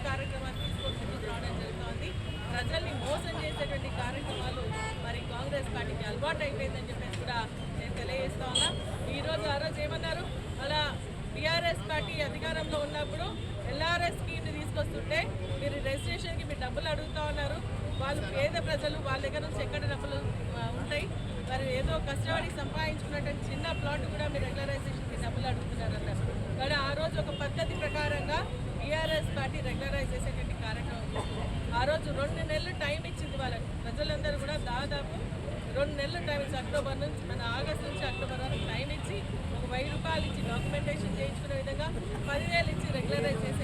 కార్యక్రమాలు తీసుకొని ముందుకు రావడం జరుగుతోంది. ప్రజల్ని మోసం చేసేటువంటి కార్యక్రమాలు మరి కాంగ్రెస్ పార్టీకి అలవాటు అయిపోయిందని చెప్పేసి కూడా నేను తెలియజేస్తా ఉన్నా. ఈరోజు ఆ రోజు ఏమన్నారు, అలా టీఆర్ఎస్ పార్టీ అధికారంలో ఉన్నప్పుడు ఎల్ఆర్ఎస్ స్కీమ్ని తీసుకొస్తుంటే మీరు రిజిస్ట్రేషన్కి మీరు డబ్బులు అడుగుతూ ఉన్నారు. వాళ్ళు పేద ప్రజలు వాళ్ళ దగ్గర నుంచి ఎక్కడ డబ్బులు ఉంటాయి, మరి ఏదో కష్టపడి సంపాదించుకున్నటువంటి చిన్న ప్లాట్ కూడా మీరు రెగ్యులరైజేషన్కి డబ్బులు అడుగుతున్నారు అన్నారు. కానీ ఆ రోజు ఒక పద్ధతి ప్రకారంగా టీఆర్ఎస్ పార్టీ రెగ్యులరైజ్ చేసేటువంటి కార్యక్రమం చేస్తుంది. ఆ రోజు 2 నెలలు టైం ఇచ్చింది వాళ్ళకి. ప్రజలందరూ కూడా దాదాపు 2 నెలలు టైం ఇచ్చి అక్టోబర్ నుంచి మన ఆగస్టు నుంచి అక్టోబర్ వరకు టైం ఇచ్చి ఒక 1000 రూపాయలు ఇచ్చి డాక్యుమెంటేషన్ చేయించుకునే విధంగా 10,000 ఇచ్చి రెగ్యులరైజ్ చేసి